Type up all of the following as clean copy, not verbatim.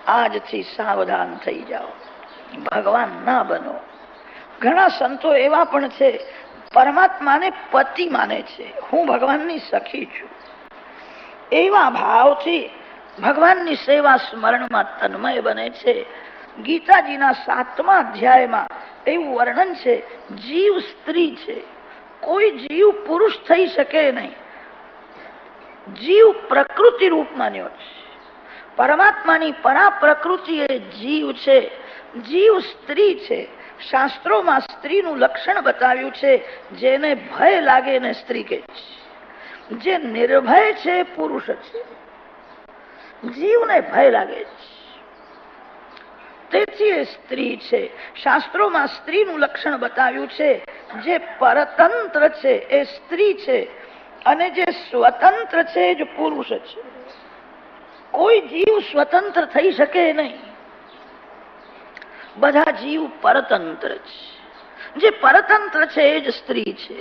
આજથી સાવધાન થઈ જાઓ, ભગવાન ના બનો. ઘણા સંતો એવા પણ છે પરમાત્માને પતિ માને છે, હું ભગવાનની સખી છું. એવા ભાવથી ભગવાનની સેવા સ્મરણમાં તન્મય બને છે. ગીતાજીના 7મા અધ્યાયમાં એવું વર્ણન છે, જીવ સ્ત્રી છે, કોઈ જીવ પુરુષ થઈ શકે નહીં. જીવ પ્રકૃતિ રૂપ માન્યો છે. પરમાત્માની પરા પ્રકૃતિ એ જીવ છે, જીવ સ્ત્રી છે. શાસ્ત્રોમાં સ્ત્રીનું લક્ષણ બતાવ્યું છે, જેને ભય લાગે ને સ્ત્રી કહે છે, જે નિર્ભય છે પુરુષ છે. જીવને ભય લાગે છે તેથી એ સ્ત્રી છે. શાસ્ત્રોમાં સ્ત્રીનું લક્ષણ બતાવ્યું છે, જે પરતંત્ર છે એ સ્ત્રી છે, અને જે સ્વતંત્ર છે એ જ પુરુષ છે. કોઈ જીવ સ્વતંત્ર થઈ શકે નહીં, બધા જીવ પરતંત્ર છે. જે પરતંત્ર છે એ જ સ્ત્રી છે.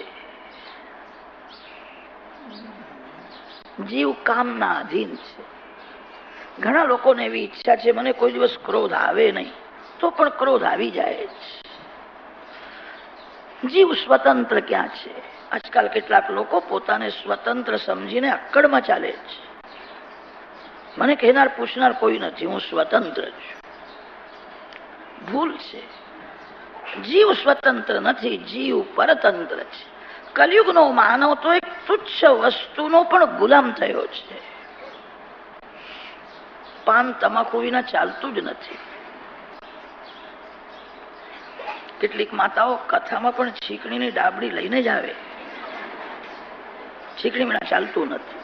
જીવ કામના અધીન છે. ઘણા લોકોને એવી ઈચ્છા છે, મને કોઈ દિવસ ક્રોધ આવે નહીં, તો પણ ક્રોધ આવી જાય છે. જીવ સ્વતંત્ર ક્યાં છે? આજકાલ કેટલાક લોકો પોતાને સ્વતંત્ર સમજીને અક્કડમાં ચાલે છે. મને કહેનાર પૂછનાર કોઈ નથી, હું સ્વતંત્ર છું. ભૂલ છે. જીવ સ્વતંત્ર નથી, જીવ પરતંત્ર છે. કલયુગનો માનવ તો એક તુચ્છ વસ્તુનો પણ ગુલામ થયો છે. પાન તમાકુ વિના ચાલતું જ નથી. કેટલીક માતાઓ કથામાં પણ છીકણીની ડાબડી લઈને જ આવે, છીકણી વિના ચાલતું નથી.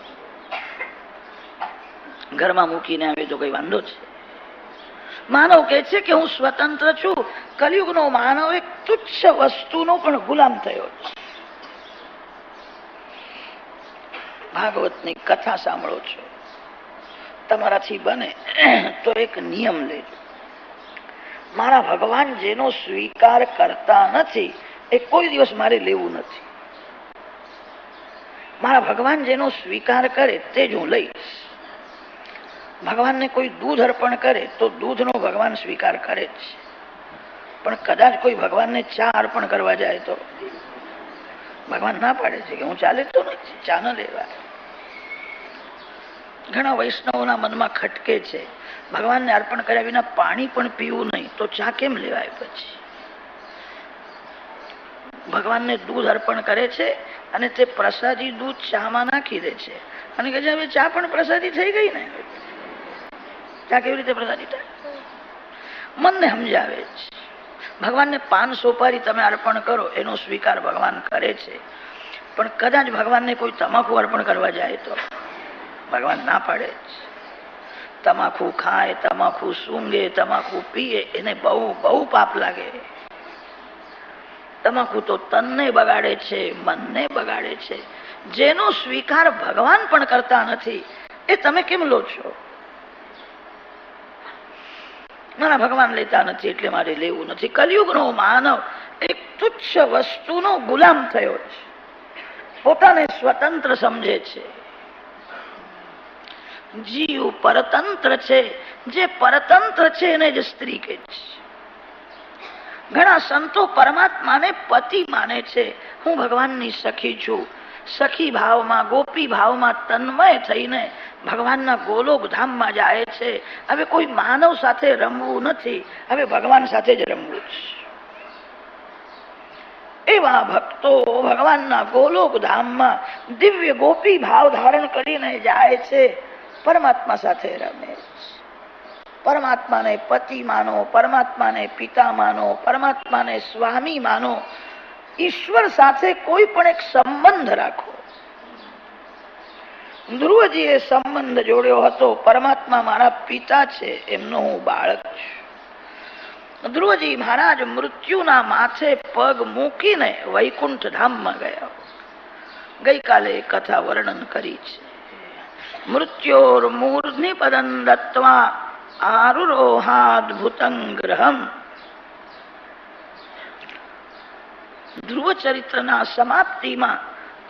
ઘરમાં મૂકીને આવે તો કઈ વાંધો છે? માનવ કહે છે કે હું સ્વતંત્ર છું. કલયુગનો માનવ એક તુચ્છ વસ્તુનો પણ ગુલામ થયો છે. ભાગવતની કથા સાંભળો છો, તમારાથી બને તો એક નિયમ લેજો. મારા ભગવાન જેનો સ્વીકાર કરતા નથી એ કોઈ દિવસ મારે લેવું નથી. મારા ભગવાન જેનો સ્વીકાર કરે તે જ હું લઈશ. ભગવાનને કોઈ દૂધ અર્પણ કરે તો દૂધનો ભગવાન સ્વીકાર કરે જ, પણ કદાચ કોઈ ભગવાનને ચા અર્પણ કરવા જાય તો ભગવાન ના પાડે છે કે હું ચાલે તો નથી, ચા ન લેવા. ઘણા વૈષ્ણવોના મનમાં ખટકે છે, ભગવાનને અર્પણ કર્યા વિના પાણી પણ પીવું નહીં તો ચા કેમ લેવાય? પછી ભગવાનને દૂધ અર્પણ કરે છે અને તે પ્રસાદી દૂધ ચામાં નાખી દે છે અને કહે છે હવે ચા પણ પ્રસાદી થઈ ગઈ ને, ચા કેવી રીતે પ્રસાદી થાય? મનને સમજાવે છે. ભગવાનને પાન સોપારી તમે અર્પણ કરો એનો સ્વીકાર ભગવાન કરે છે, પણ કદાચ ભગવાનને કોઈ તમાકુ અર્પણ કરવા જાય તો ભગવાન ના પાડે છે. તમાકુ ખાય, તમાકુ સૂંઘે, તમાકુ પીએ એને બહુ બહુ પાપ લાગે. તમાકુ તો તનને બગાડે છે, મનને બગાડે છે. જેનો સ્વીકાર ભગવાન પણ કરતા નથી એ તમે કેમ લો છો? મારા ભગવાન લેતા નથી એટલે મારે લેવું નથી. કલયુગનો માનવ એક તુચ્છ વસ્તુનો ગુલામ થયો છે, પોતાને સ્વતંત્ર સમજે છે. જીવ પરતંત્ર છે, જે પરતંત્ર છે એને જ સ્ત્રી કહે છે. ઘણા સંતો પરમાત્માને પતિ માને છે, હું ભગવાનની સખી છું. સખી ભાવમાં, ગોપી ભાવમાં તન્મય થઈને ભગવાનના ગોલોક ધામમાં જાય છે. હવે કોઈ માનવ સાથે રમવું નથી, હવે ભગવાન સાથે જ રમવું છે. એવા ભક્તો ભગવાનના ગોલોક ધામમાં દિવ્ય ગોપી ભાવ ધારણ કરીને જાય છે, પરમાત્મા સાથે રમે. પરમાત્માને પતિ માનો, પરમાત્માને પિતા માનો, પરમાત્માને સ્વામી માનો. ઈશ્વર સાથે કોઈ પણ એક સંબંધ રાખો. ધ્રુવજીએ સંબંધ જોડ્યો હતો, પરમાત્મા મારા પિતા છે, એમનો હું બાળક છું. ધ્રુવજી મહારાજ મૃત્યુના માથે પગ મૂકીને વૈકુંઠ ધામમાં ગયા. ગઈકાલે કથા વર્ણન કરી છે. મૃત્યોર મૂર્ધનિ પદં દત્વા આરુરોહાદભુતં ગ્રહમ. ધ્રુવ ચરિત્રના સમાપ્તિમાં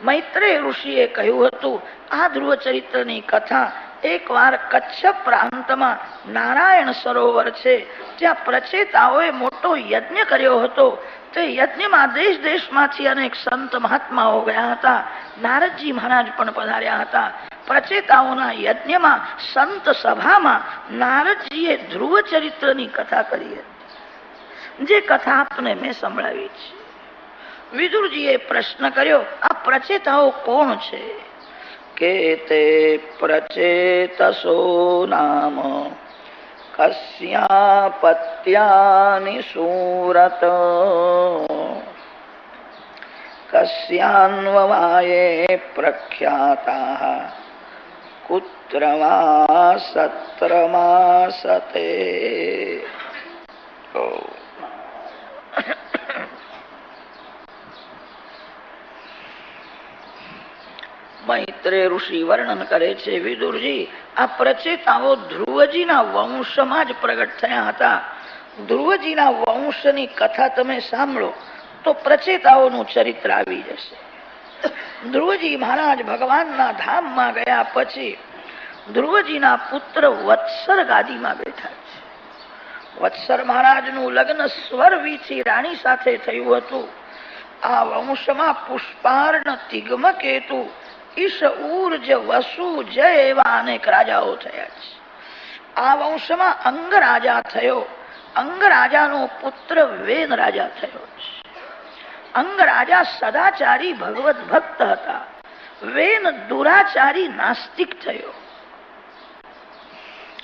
મૈત્રેય ઋષિએ કહ્યું હતું, આ ધ્રુવ ચરિત્રની કથા એકવાર કચ્છ પ્રાંતમાં નારાયણ સરોવર છે, ત્યાં પ્રચેતાઓએ મોટો યજ્ઞ કર્યો હતો. તે યજ્ઞમાં દેશ દેશમાંથી અનેક સંત મહાત્માઓ ગયા હતા. નારદજી મહારાજ પણ પધાર્યા હતા. પ્રચેતાઓના યજ્ઞમાં સંત સભામાં નારદજીએ ધ્રુવ ચરિત્રની કથા કરી હતી, જે કથા આપને મેં સંભળાવી છે. વિદુરજીએ પ્રશ્ન કર્યો, આ પ્રચેતાઓ કોણ છે? કે તે પ્રચેતસો નામ કસ્યાપત્યાનિ સુરત કસ્યાન્વવાયે પ્રખ્યાતા કુત્ર વા સત્રમાસતે. મૈત્રેય ઋષિ વર્ણન કરે છે, વિદુરજી આ પ્રચેતાઓ ધ્રુવજીના વંશમાં જ પ્રગટ થયા હતા. ધ્રુવજીના વંશની કથા તમે સાંભળો તો પ્રચેતાઓનું ચરિત્ર આવી જશે. ધ્રુવજી મહારાજ ભગવાનના ધામમાં ગયા પછી ધ્રુવજીના પુત્ર વત્સર ગાદીમાં બેઠા છે. વત્સર મહારાજનું લગ્ન સ્વરવીથી રાણી સાથે થયું હતું. આ વંશમાં પુષ્પાર્ણ, તિગ્મકેતુ, ઈશ, ઉર્જ, વસુ, જય એવા અનેક રાજાઓ થયા છે. આ વંશમાં અંગ રાજા થયો. અંગ રાજાનો પુત્ર વેન રાજા થયો છે. અંગ રાજા સદાચારી ભગવત ભક્ત હતા. વેન દુરાચારી નાસ્તિક થયો.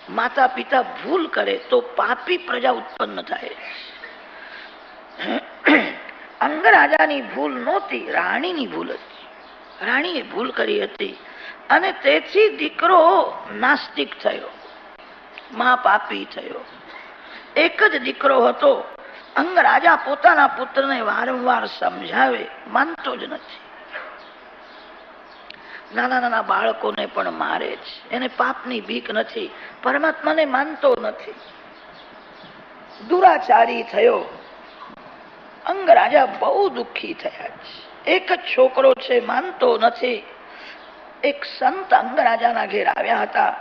માતા પિતા ભૂલ કરે તો પાપી પ્રજા ઉત્પન્ન થાય. અંગ રાજાની ભૂલ નહોતી, રાણીની ભૂલ હતી. રાણીએ ભૂલ કરી હતી અને તેથી દીકરો નાસ્તિક થયો, મા પાપી થયો. એક જ દીકરો હતો. અંગ રાજા પોતાના પુત્રને વારંવાર સમજાવે, માનતો જ નથી. નાના નાના બાળકોને પણ મારે છે. એને પાપની બીક નથી, પરમાત્માને માનતો નથી. દુરાચારી થયો. અંગ રાજા બહુ દુઃખી થયા છે. એક જ છોકરો છે, માનતો નથી. એક સંત અંગ રાજાના ઘેર આવ્યા હતા.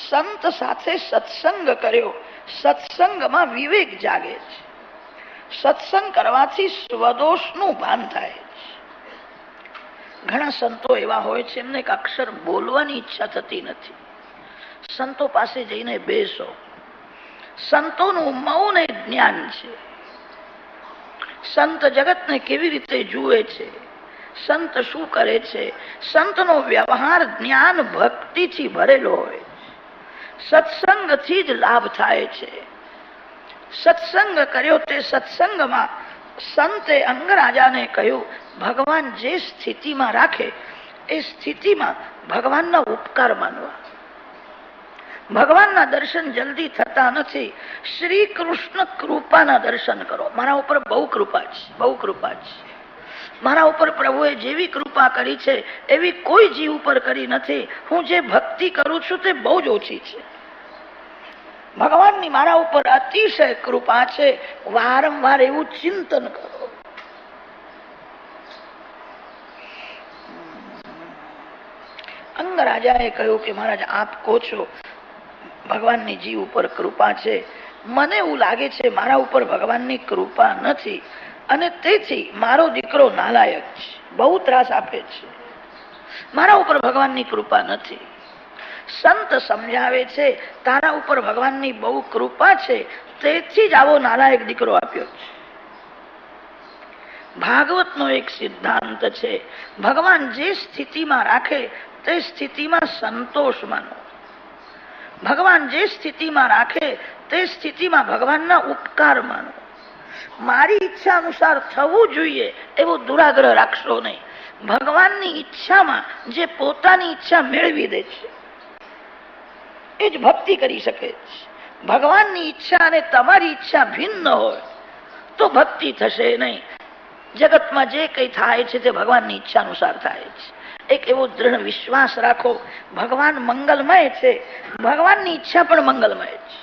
સંત સાથે સત્સંગ કર્યો. સત્સંગમાં વિવેક જાગે છે. સત્સંગ કરવાથી સ્વદોષનું ભાન થાય છે. ઘણા સંતો એવા હોય છે, એમને એક અક્ષર બોલવાની ઈચ્છા થતી નથી. સંતો પાસે જઈને બેસો. સંતોનું મૌન એ જ્ઞાન છે. સંત જગતને કેવી રીતે જુએ છે, સંત શું કરે છે, સંતનો વ્યવહાર જ્ઞાન ભક્તિથી ભરેલો હોય. સત્સંગથી જ લાભ થાય છે. સત્સંગ કર્યો. તે સત્સંગમાં સંતે અંગરાજાને કહ્યું, ભગવાન જે સ્થિતિમાં રાખે એ સ્થિતિમાં ભગવાનના ઉપકાર માનવા. ભગવાનના દર્શન જલ્દી થતા નથી. શ્રી કૃષ્ણ કૃપાના દર્શન કરો. મારા ઉપર બહુ કૃપા છે, બહુ કૃપા છે. મારા ઉપર પ્રભુએ જેવી કૃપા કરી છે એવી કોઈ જીવ ઉપર કરી નથી. હું જે ભક્તિ કરું છું તે બહુ જ ઓછી છે. ભગવાનની મારા ઉપર અતિશય કૃપા છે. વારંવાર એવું ચિંતન કરો. અંગરાજાએ કહ્યું કે મહારાજ આપ કહો છો ભગવાનની જીવ ઉપર કૃપા છે, મને એવું લાગે છે મારા ઉપર ભગવાનની કૃપા નથી અને તેથી મારો દીકરો નાલાયક છે, બહુ ત્રાસ આપે છે. મારા ઉપર ભગવાનની કૃપા નથી. સંત સમજાવે છે તારા ઉપર ભગવાનની બહુ કૃપા છે, તેથી જ આવો નાલાયક દીકરો આપ્યો છે. ભાગવતનો એક સિદ્ધાંત છે, ભગવાન જે સ્થિતિમાં રાખે તે સ્થિતિમાં સંતોષ માનો. ભગવાન જે સ્થિતિમાં રાખે તે સ્થિતિમાં ભગવાનના ઉપકાર માનો. મારી ઈચ્છા અનુસાર થવું જોઈએ એવો દુરાગ્રહ રાખશો નહીં. ભગવાનની ઈચ્છામાં જે પોતાની ઈચ્છા મેળવી દે છે એ જ ભક્તિ કરી શકે છે. ભગવાનની ઈચ્છા અને તમારી ઈચ્છા ભિન્ન હોય તો ભક્તિ થશે નહીં. જગતમાં જે કઈ થાય છે તે ભગવાનની ઈચ્છા અનુસાર થાય છે. એક એવો દ્રઢ વિશ્વાસ રાખો, ભગવાન મંગલમય છે, ભગવાનની ઈચ્છા પણ મંગલમય છે.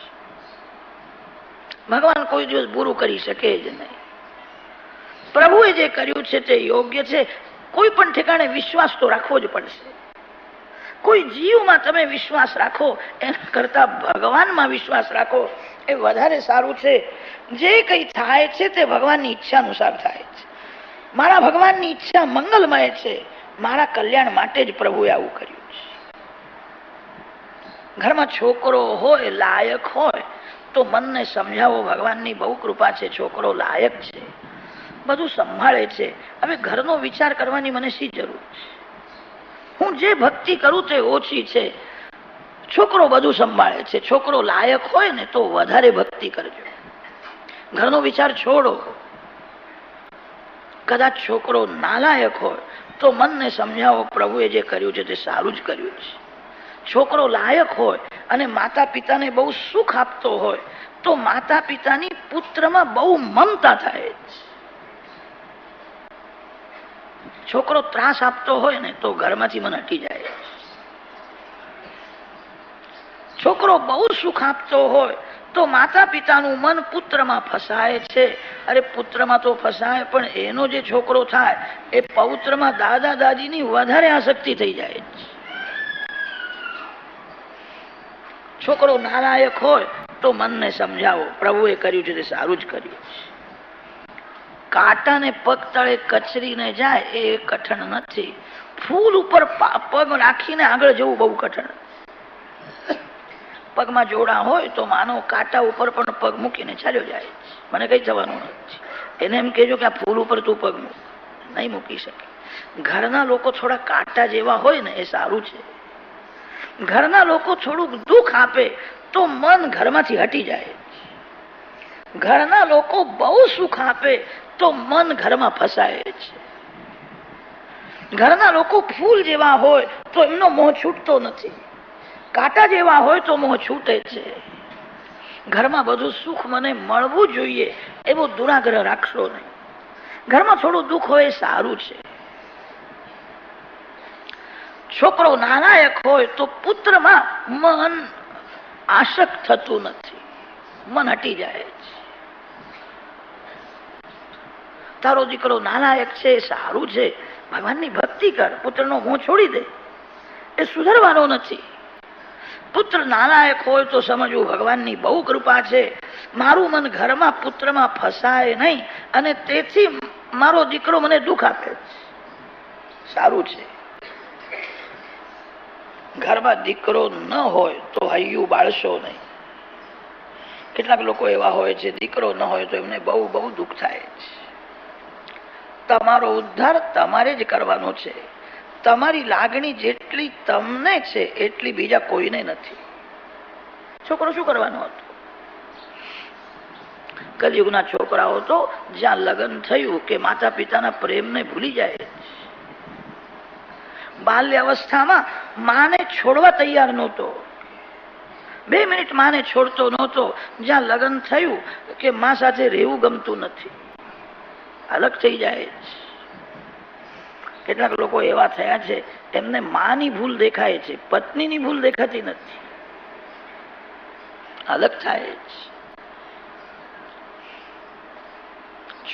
ભગવાન કોઈ દિવસ બુરું કરી શકે જ નહીં. પ્રભુએ જે કર્યું છે તે યોગ્ય છે. કોઈ પણ ઠેકાણે વિશ્વાસ તો રાખવો જ પડશે. કોઈ જીવમાં તમે વિશ્વાસ રાખો એના કરતા ભગવાનમાં વિશ્વાસ રાખો એ વધારે સારું છે. જે કંઈ થાય છે તે ભગવાનની ઈચ્છા અનુસાર થાય છે. મારા ભગવાનની ઈચ્છા મંગલમય છે. મારા કલ્યાણ માટે જ પ્રભુએ આવું કર્યું છે. ઘરમાં છોકરો હોય, લાયક હોય તો મનને સમજાવો ભગવાનની બહુ કૃપા છે, છોકરો લાયક છે, બધું સંભાળે છે. હવે ઘરનો વિચાર કરવાની મને શી જરૂર છે? હું જે ભક્તિ કરું તે ઓછી છે. છોકરો બધું સંભાળે છે. છોકરો લાયક હોય ને તો વધારે ભક્તિ કરજો. ઘરનો વિચાર છોડો. કદાચ છોકરો નાલાયક હોય તો મનને સમજાવો પ્રભુએ જે કર્યું છે તે સારું જ કર્યું છે. છોકરો લાયક હોય અને માતા પિતાને બહુ સુખ આપતો હોય તો માતા પિતાની પુત્રમાં બહુ મમતા થાય છે. છોકરો ત્રાસ આપતો હોય ને તો ઘરમાંથી મન હટી જાય. છોકરો બહુ સુખ આપતો હોય તો માતા પિતાનું મન પુત્રમાં ફસાય છે. અરે પુત્રમાં તો ફસાય પણ એનો જે છોકરો થાય એ પૌત્રમાં દાદા દાદીની વધારે આસક્તિ થઈ જાય છે. છોકરો નાલાયક હોય તો મનને સમજાવો પ્રભુએ કર્યું છે તે સારું જ કર્યું છે. કાંટાને પગ તળે કચરીને જાય એ કઠણ નથી. ફૂલ ઉપર પગ રાખીને આગળ જવું બહુ કઠણ. પગમાં જોડા હોય તો માનો કાંટા ઉપર પણ પગ મૂકીને ચાલ્યો જાય. મને કઈ થવાનું નથી. એને એમ કહેજો કે આ ફૂલ ઉપર તું પગ મૂક, નહીં મૂકી શકે. ઘરના લોકો થોડા કાંટા જેવા હોય ને એ સારું છે. ઘરના લોકો થોડુંક દુઃખ આપે તો મન ઘરમાંથી હટી જાય. ઘરના લોકો બહુ સુખ આપે તો મન ઘરમાં ફસાય છે. ઘરના લોકો ફૂલ જેવા હોય તો એમનો મોહ છૂટતો નથી. કાંટા જેવા હોય તો મોહ છૂટે છે. ઘરમાં બધું સુખ મને મળવું જોઈએ એવો દુરાગ્રહ રાખશો નહીં. ઘરમાં થોડું દુઃખ હોય એ સારું છે. છોકરો નાલાયક હોય તો પુત્રમાં મન આસક્ત થતું નથી, મન હટી જાય છે. તારો દીકરો નાલાયક છે એ સારું છે, ભગવાનની ભક્તિ કર, પુત્રનો મોહ છોડી દે, એ સુધરવાનો નથી. પુત્ર નાલાયક હોય તો સમજવું ભગવાનની બહુ કૃપા છે. મારું મન ઘરમાં પુત્રમાં ફસાય નહીં અને તેથી મારો દીકરો મને દુઃખ આપે છે. સારું છે. ઘરમાં દીકરો ન હોય તો હૈયું બાળશો નહીં. કેટલાક લોકો એવા હોય છે દીકરો ન હોય તો એમને બહુ બહુ દુઃખ થાય છે. તમારો ઉદ્ધાર તમારે જ કરવાનો છે. તમારી લાગણી જેટલી તમને છે એટલી બીજા કોઈને નથી. છોકરો શું કરવાનો હતો? કલયુગના છોકરાઓ તો જ્યાં લગ્ન થયું કે માતા પિતાના પ્રેમને ભૂલી જાય. બાલ્ય અવસ્થામાં માને છોડવા તૈયાર નહોતો. 2 મિનિટ માને છોડતો નહોતો. જ્યાં લગ્ન થયું કે મા સાથે રહેવું ગમતું નથી, અલગ થઈ જાય. કેટલાક લોકો એવા થયા છે એમને માની ભૂલ દેખાય છે, પત્નીની ભૂલ દેખાતી નથી, અલગ થાય છે.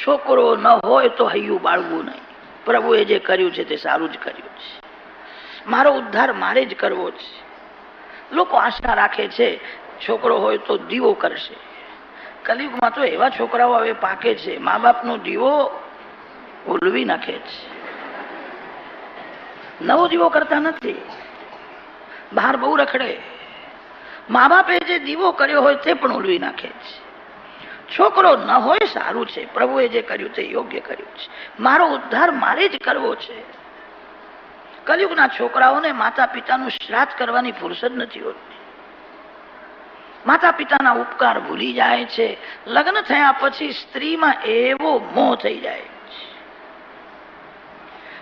છોકરો ન હોય તો હૈયું બાળવું નહીં. પ્રભુએ જે કર્યું છે તે સારું જ કર્યું છે. મારો ઉદ્ધાર મારે જ કરવો છે. લોકો આશા રાખે છે છોકરો હોય તો દીવો કરશે. કલયુગમાં તો એવા છોકરાઓ હવે પાકે છે મા બાપનો દીવો ઉલવી નાખે છે. નવો દીવો કરતા નથી, બહાર બહુ રખડે. મા બાપે જે દીવો કર્યો હોય તે પણ ઉલવી નાખે છે. છોકરો ન હોય સારું છે. પ્રભુએ જે કર્યું તે યોગ્ય કર્યું છે. મારો ઉદ્ધાર મારે જ કરવો છે. કલયુગના છોકરાઓને માતા પિતાનું શ્રાદ્ધ કરવાની ફુરસદ નથી હોતી. માતા પિતાના ઉપકાર ભૂલી જાય છે. લગ્ન થયા પછી સ્ત્રીમાં એવો મોહ થઈ જાય છે.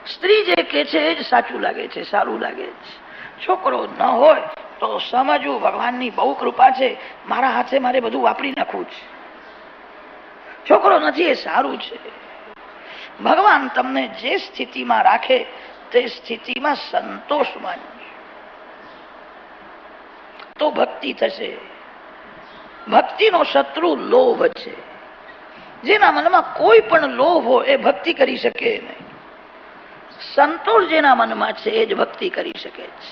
સ્ત્રી જે કે છે એ જ સાચું લાગે છે, સારું લાગે છે. છોકરો ન હોય તો સમજવું ભગવાનની બહુ કૃપા છે. મારા હાથે મારે બધું વાપરી નાખવું છે. છોકરો નથી એ સારું છે. ભગવાન તમને જે સ્થિતિમાં રાખે તે સ્થિતિમાં સંતોષ માનજો તો ભક્તિ થશે. ભક્તિનો શત્રુ લોભ છે. જેના મનમાં કોઈ પણ લોભ હોય એ ભક્તિ કરી શકે નહીં. સંતોષ જેના મનમાં છે એ જ ભક્તિ કરી શકે છે.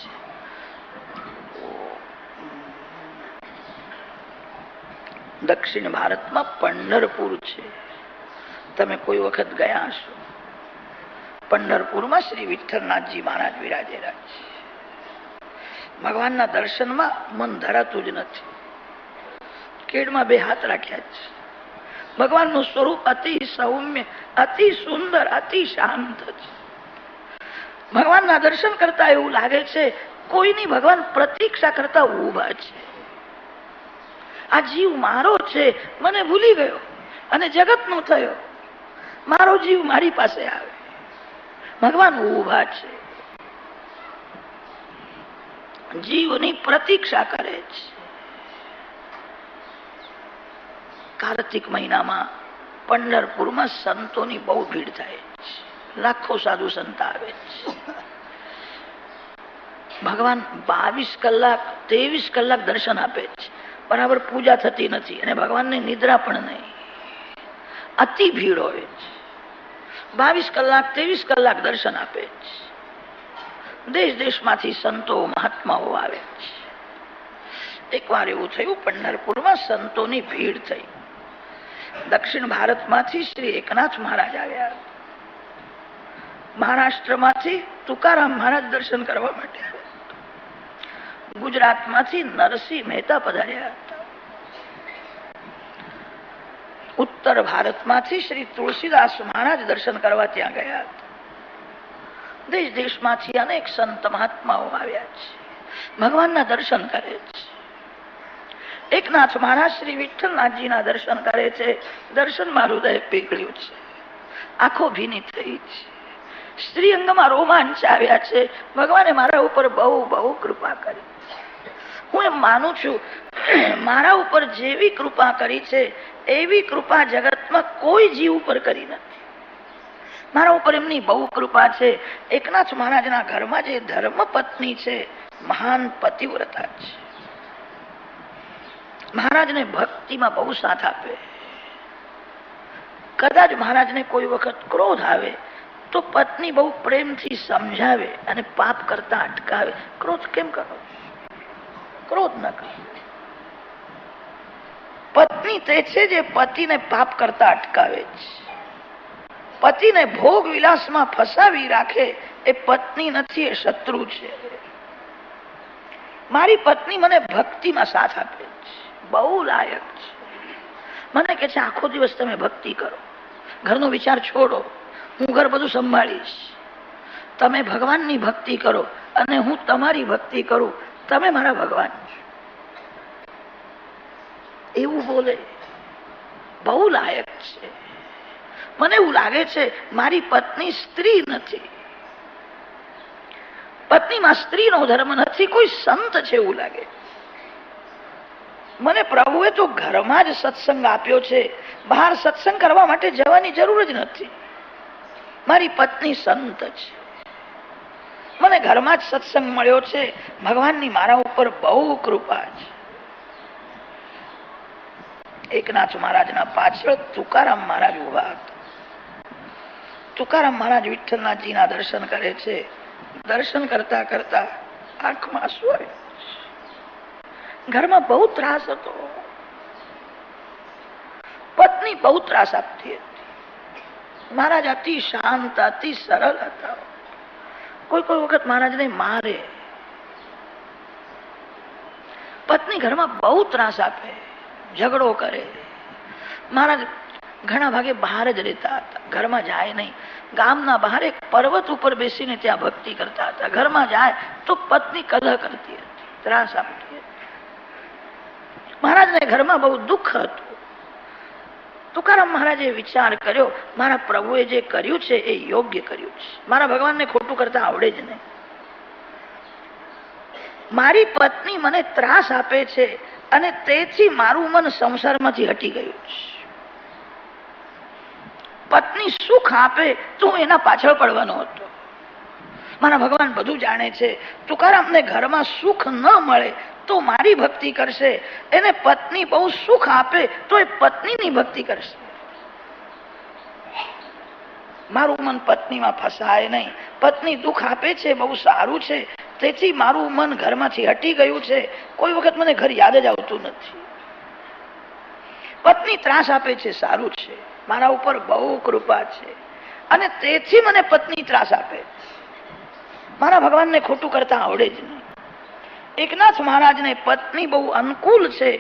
દક્ષિણ ભારતમાં પંઢરપુર છે. તમે કોઈ વખત ગયા હશો. પંઢરપુરમાં શ્રી વિઠ્ઠલનાથજી મહારાજ વિરાજેલા છે. ભગવાનના દર્શનમાં મન ધરાતું જ નથી. કેડમાં બે હાથ રાખ્યા છે. ભગવાનનું સ્વરૂપ અતિ સૌમ્ય, અતિ સુંદર, અતિ શાંત છે. ભગવાનના દર્શન કરતા એવું લાગે છે કોઈની ભગવાન પ્રતીક્ષા કરતા ઉભા છે. આ જીવ મારો છે, મને ભૂલી ગયો અને જગતનો થયો. મારો જીવ મારી પાસે આવે. ભગવાન ઉભા છે, જીવની પ્રતીક્ષા કરે છે. કાર્તિક મહિનામાં પંઢરપુરમાં સંતોની બહુ ભીડ થાય છે. લાખો સાધુ સંત આવે છે. ભગવાન 22 કલાક 23 કલાક દર્શન આપે છે. બરાબર પૂજા થતી નથી અને ભગવાનની નિદ્રા પણ નહીં. અતિ ભીડ હોય છે. 22 કલાક 23 કલાક દર્શન આપે છે. દેશ દેશમાંથી સંતો મહાત્માઓ આવે છે. એકવાર એવું થયું, પંઢરપુરમાં સંતોની ભીડ થઈ. દક્ષિણ ભારતમાંથી શ્રી એકનાથ મહારાજ આવ્યા. મહારાષ્ટ્રમાંથી તુકારામ મહારાજ દર્શન કરવા માટે આવ્યા. ગુજરાતમાંથી નરસિંહ મહેતા પધાર્યા હતા. ઉત્તર ભારતમાંથી શ્રી તુલસીદાસ મહારાજ દર્શન કરવા ત્યાં ગયા હતા. દેશ દેશમાંથી અનેક સંત મહાત્માઓ આવ્યા છે. ભગવાનના દર્શન કરે છે. એકનાથ મહારાજ શ્રી વિઠ્ઠલનાથજીના દર્શન કરે છે. દર્શનમાં હૃદય પીગળ્યું છે. આંખો ભીની થઈ છે. શ્રીઅંગમાં રોમાંચ આવ્યા છે. ભગવાને મારા ઉપર બહુ બહુ કૃપા કરી. હું એમ માનું છું મારા ઉપર જેવી કૃપા કરી છે એવી કૃપા જગતમાં કોઈ જીવ ઉપર કરી નથી. મારા ઉપર એમની બહુ કૃપા છે. એકનાથ મહારાજના ઘરમાં જે ધર્મ પત્ની છે મહાન પતિવ્રતા છે. મહારાજને ભક્તિમાં બહુ સાથ આપે. કદાચ મહારાજને કોઈ વખત ક્રોધ આવે તો પત્ની બહુ પ્રેમથી સમજાવે અને પાપ કરતા અટકાવે. ક્રોધ કેમ કરો? ક્રોધ ન કરો. પત્ની તે છે જે પતિને પાપ કરતા અટકાવે છે. પતિને ભોગ વિલાસમાં ફસાવી રાખે એ પત્ની નથી, એ શત્રુ છે. મારી પત્ની મને ભક્તિમાં સાથ આપે છે. બહુ લાયક છે. મને કે છે આખો દિવસ તમે ભક્તિ કરો, ઘરનો વિચાર છોડો, હું ઘર બધું સંભાળીશ. તમે ભગવાનની ભક્તિ કરો અને હું તમારી ભક્તિ કરું. તમે મારા ભગવાન છો. એવું બોલે. બહુ લાયક છે. મને એવું લાગે છે મારી પત્ની સ્ત્રી નથી. પત્નીમાં સ્ત્રીનો ધર્મ નથી, કોઈ સંત છે એવું લાગે. મને પ્રભુએ તો ઘરમાં જ સત્સંગ આપ્યો છે. બહાર સત્સંગ કરવા માટે જવાની જરૂર જ નથી. મારી પત્ની સંત છે. મને ઘરમાં જ સત્સંગ મળ્યો છે. ભગવાનની મારા ઉપર બહુ કૃપા છે. એકનાથ મહારાજના પાછળ તુકારામ મહારાજ ઉભા હતા. તુકારામ મહારાજ વિઠ્ઠલનાથજીના દર્શન કરે છે. દર્શન કરતા કરતા આંખમાં આંસુ આવે. ઘરમાં બહુ ત્રાસ હતો. પત્ની બહુ ત્રાસ આપતી હતી. મહારાજ અતિ શાંત, અતિ સરળ હતા. કોઈ કોઈ વખત મહારાજને મારે. પત્ની ઘરમાં બહુ ત્રાસ આપે, ઝઘડો કરે. મહારાજ ઘણા ભાગે બહાર જ રહેતા હતા. ઘરમાં જાય નહીં. ગામના બહાર એક પર્વત ઉપર બેસીને ત્યાં ભક્તિ કરતા હતા. ઘરમાં જાય તો પત્ની કલહ કરતી હતી, ત્રાસ આપતી હતી. મહારાજને ઘરમાં બહુ દુઃખ હતું. તુકારામ મહારાજે વિચાર કર્યો, મારા પ્રભુએ જે કર્યું છે એ યોગ્ય કર્યું છે. મારા ભગવાનને ખોટું કરતા આવડે જ નહીં. મારી પત્ની મને ત્રાસ આપે છે અને તેથી મારું મન સંસારમાંથી હટી ગયું છે. પત્ની સુખ આપે તો હું એના પાછળ પડવાનો હતો. મારા ભગવાન બધું જાણે છે. તુકારામને ઘરમાં સુખ ન મળે તો મારી ભક્તિ કરશે. એને પત્ની બહુ સુખ આપે તો એ પત્નીની ભક્તિ કરશે. મારું મન પત્નીમાં ફસાય નહીં. પત્ની દુઃખ આપે છે, બહુ સારું છે, તેથી મારું મન ઘરમાંથી હટી ગયું છે. કોઈ વખત મને ઘર યાદ જ આવતું નથી. પત્ની ત્રાસ આપે છે, સારું છે, મારા ઉપર બહુ કૃપા છે અને તેથી મને પત્ની ત્રાસ આપે. મારા ભગવાનને ખોટું કરતા આવડે જ નહીં. એકનાથ મહારાજને પત્ની બહુ અનુકૂળ છે,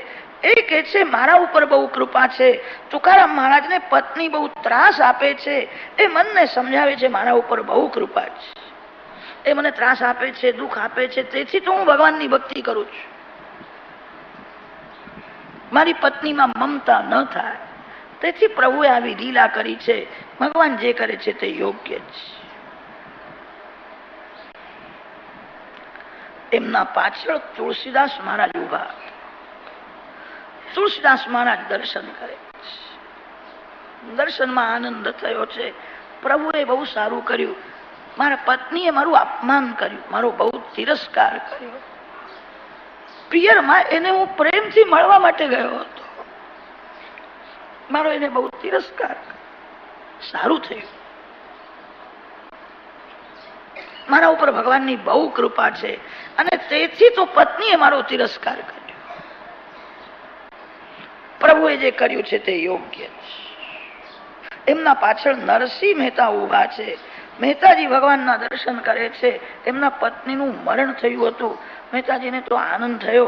એ કે છે મારા ઉપર બહુ કૃપા છે. તુકારામ મહારાજને પત્ની બહુ ત્રાસ આપે છે, એ મનને સમજાવે છે મારા ઉપર બહુ કૃપા છે. એ મને ત્રાસ આપે છે, દુઃખ આપે છે, તેથી તો હું ભગવાનની ભક્તિ કરું છું. મારી પત્નીમાં મમતા ન થાય, તેથી પ્રભુએ આવી લીલા કરી છે. ભગવાન જે કરે છે તે યોગ્ય છે. એમના પાછળ તુલસીદાસ મહારાજ ઉભા. તુલસીદાસ મહારાજ દર્શન કરે. દર્શનમાં આનંદ થયો છે. પ્રભુએ બહુ સારું કર્યું. મારા પત્નીએ મારું અપમાન કર્યું, મારો બહુ તિરસ્કાર કર્યો. પિયરમાં એને હું પ્રેમથી મળવા માટે ગયો હતો, મારો એને બહુ તિરસ્કાર કર્યો. સારું થયું. મારા ઉપર ભગવાનની બહુ કૃપા છે અને તેથી તો પત્નીએ મારો તિરસ્કાર કર્યો. પ્રભુએ જે કર્યું છે તે યોગ્ય છે. એમના પાછળ નરસિંહ મહેતા ઉભા છે. મહેતાજી ભગવાનના દર્શન કરે છે. એમના પત્નીનું મરણ થયું હતું. મહેતાજીને તો આનંદ થયો,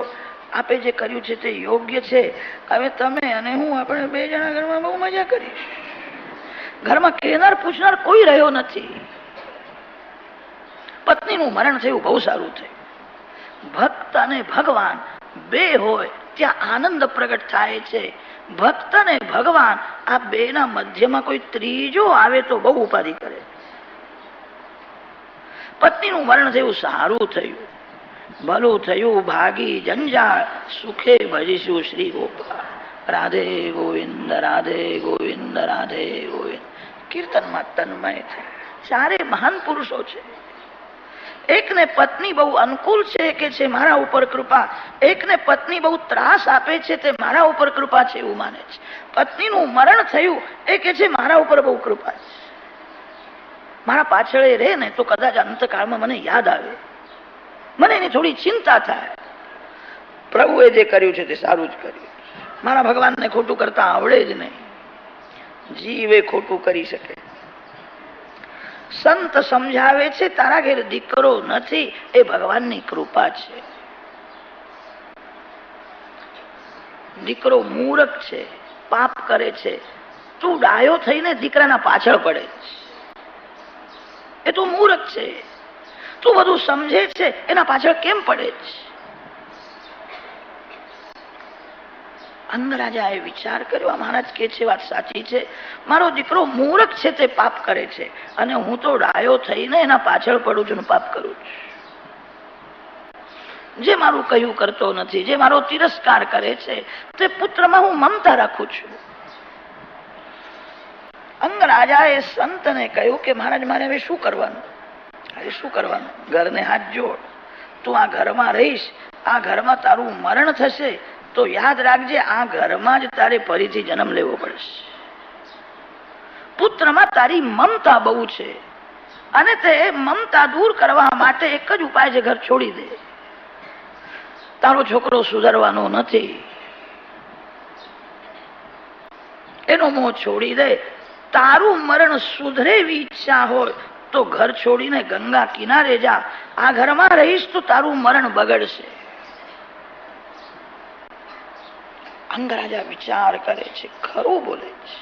આપે જે કર્યું છે તે યોગ્ય છે. હવે તમે અને હું, આપણે બે જણા ઘરમાં બહુ મજા કરી. ઘરમાં કહેનાર પૂછનાર કોઈ રહ્યો નથી. પત્નીનું મરણ થયું, બહુ સારું થયું. ભક્ત અને ભગવાન બે હોય ત્યાં આનંદ પ્રગટ થાય છે. ભક્ત અને ભગવાન આ બે ના મધ્યમાં કોઈ ત્રીજો આવે તો બહુ ઉપાધિ કરે. પત્નીનું મરણ થયું, સારું થયું, ભલું થયું. ભાગી જંજાળ, સુખે ભજીશું શ્રી ગોપાલ. રાધે ગોવિંદ, રાધે ગોવિંદ, રાધે ગોવિંદ. કીર્તનમાં તન્મય છે. ચારે મહાન પુરુષો છે. એકને પત્ની બહુ અનુકૂળ છે કે છે મારા ઉપર કૃપા, એકને પત્ની બહુ ત્રાસ આપે છે તે મારા ઉપર કૃપા છે એવું માને છે. પત્નીનું મરણ થયું એ કે છે મારા ઉપર બહુ કૃપા છે. મારા પાછળ એ રહે ને તો કદાચ અંતકાળમાં મને યાદ આવે, મને એની થોડી ચિંતા થાય. પ્રભુએ જે કર્યું છે તે સારું જ કર્યું. મારા ભગવાનને ખોટું કરતા આવડે જ નહીં. જીવે ખોટું કરી શકે. સંત સમજાવે છે તારા ઘેર દીકરો નથી, એ ભગવાનની કૃપા છે. દીકરો મૂર્ખ છે, પાપ કરે છે, તું ડાયો થઈને દીકરાના પાછળ પડે છે. એ તો મૂર્ખ છે. તું બધું સમજે છે એના પાછળ કેમ પડે છે? અંગરાજાએ વિચાર કર્યો. મહારાજ કે છે વાત સાચી છે. મારો દીકરો મૂર્ખ છે, તે પાપ કરે છે અને હું તો ડાયો થઈને એના પાછળ પડું છું, પાપ કરું છું. જે મારું કહ્યું કરતો નથી, જે મારો તિરસ્કાર કરે છે, તે પુત્રમાં હું મમતા રાખું છું. અંગરાજાએ સંતને કહ્યું કે મહારાજ, મારે હવે શું કરવાનું? અરે શું કરવાનું? ઘરને હાથ જોડ. તું આ ઘરમાં રહીશ, આ ઘરમાં તારું મરણ થશે તો યાદ રાખજે આ ઘરમાં જ તારે ફરીથી જન્મ લેવો પડશે. પુત્રમાં તારી મમતા બહુ છે અને તે મમતા દૂર કરવા માટે એક જ ઉપાય છે, ઘર છોડી દે. તારો છોકરો સુધરવાનો નથી, એનો મોહ છોડી દે. તારું મરણ સુધરે એવી ઈચ્છા હોય તો ઘર છોડીને ગંગા કિનારે જા. આ ઘરમાં રહીશ તો તારું મરણ બગડશે. અંગરાજા વિચાર કરે છે, ખરું બોલે છે.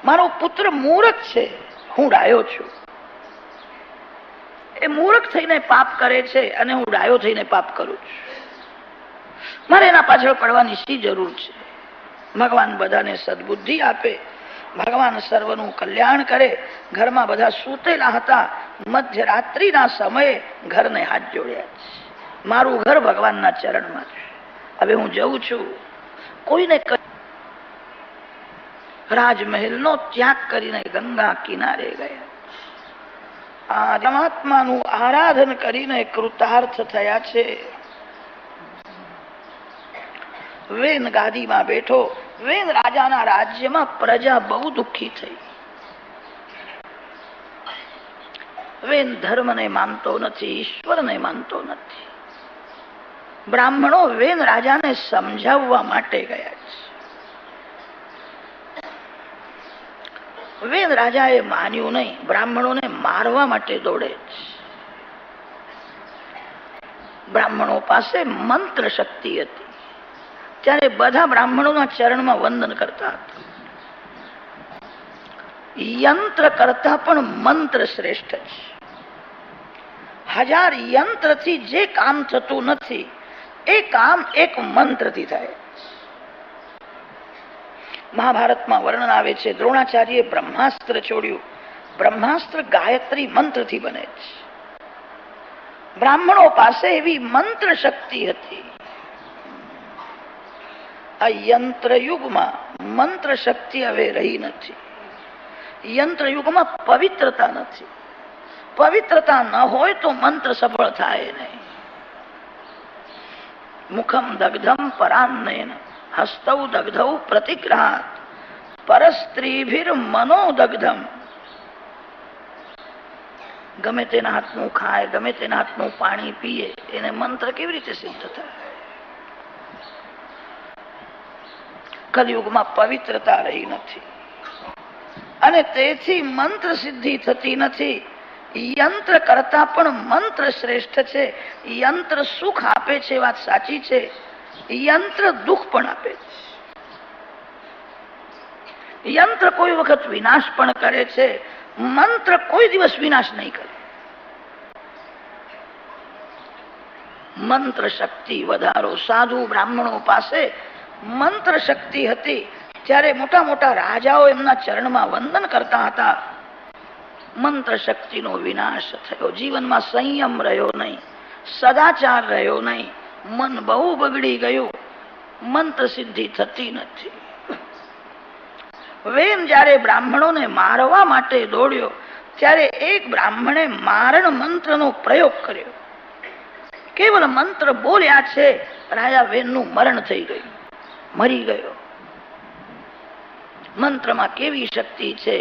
મારો પુત્ર મૂર્ખ છે, હું ડાયો છું. એ મૂર્ખ થઈને પાપ કરે છે અને હું ડાયો થઈને પાપ કરું છું. મારે એના પાછળ પડવાની શી જરૂર છે? ભગવાન બધાને સદબુદ્ધિ આપે, ભગવાન સર્વનું કલ્યાણ કરે. ઘરમાં બધા સૂતેલા હતા. મધ્યરાત્રિના સમયે ઘરને હાથ જોડ્યા છે. મારું ઘર ભગવાનના ચરણમાં છે. હવે હું જઉં છું. કોઈને રાજમહેલનો ત્યાગ કરીને ગંગા કિનારે ગયા. આ પરમાત્માનું આરાધન કરીને કૃતાર્થ થયા છે. વેન ગાદીમાં બેઠો. વેન રાજાના રાજ્યમાં પ્રજા બહુ દુઃખી થઈ. વેન ધર્મને માનતો નથી, ઈશ્વરને માનતો નથી. બ્રાહ્મણો વેન રાજાને સમજાવવા માટે ગયા છે. વેદ રાજાએ માન્યું નહીં, બ્રાહ્મણોને મારવા માટે દોડે છે. બ્રાહ્મણો પાસે મંત્ર શક્તિ હતી, ત્યારે બધા બ્રાહ્મણોના ચરણમાં વંદન કરતા હતા. યંત્ર કરતા પણ મંત્ર શ્રેષ્ઠ છે. 1000 યંત્રથી જે કામ થતું નથી એ કામ એક મંત્રથી થાય. મહાભારતમાં વર્ણન આવે છે, દ્રોણાચાર્યએ બ્રહ્માસ્ત્ર છોડ્યું. બ્રહ્માસ્ત્ર ગાયત્રી મંત્રથી બને છે. બ્રાહ્મણો પાસે એવી મંત્ર શક્તિ હતી. આ યંત્ર યુગમાં મંત્ર શક્તિ હવે રહી નથી. યંત્ર યુગમાં પવિત્રતા નથી. પવિત્રતા ન હોય તો મંત્ર સફળ થાય નહીં. મુખમ દગ્ધમ પરાન્નેન હસ્તૌ દગ્ધૌ પ્રતિગ્રહાત પરસ્ત્રીભિર મનોદગ્ધમ. ગમે તેના હાથનું ખાય, ગમે તેના હાથનું પાણી પીએ, એને મંત્ર કેવી રીતે સિદ્ધ થાય? કલયુગમાં પવિત્રતા રહી નથી અને તેથી મંત્ર સિદ્ધિ થતી નથી. યંત્ર કરતા પણ મંત્ર શ્રેષ્ઠ છે. યંત્ર સુખ આપે છે, વાત સાચી છે. યંત્ર દુઃખ પણ આપે છે. યંત્ર કોઈ વખત વિનાશ પણ કરે છે, મંત્ર કોઈ દિવસ વિનાશ નહીં કરે. મંત્ર શક્તિ વધારો. સાધુ બ્રાહ્મણો પાસે મંત્ર શક્તિ હતી, ત્યારે મોટા મોટા રાજાઓ એમના ચરણમાં વંદન કરતા હતા. મંત્ર શક્તિનો વિનાશ થયો. જીવનમાં સંયમ રહ્યો નહીં, સદાચાર રહ્યો નહીં, મન બહુ બગડી ગયું. મંત્ર સિદ્ધિ થતી નથી. વેમ જયારે બ્રાહ્મણોને મારવા માટે દોડ્યો, ત્યારે એક બ્રાહ્મણે મારણ મંત્રનો પ્રયોગ કર્યો. કેવલ મંત્ર બોલ્યા છે, રાજા વેનનું મરણ થઈ ગયું, મરી ગયો. મંત્રમાં કેવી શક્તિ છે!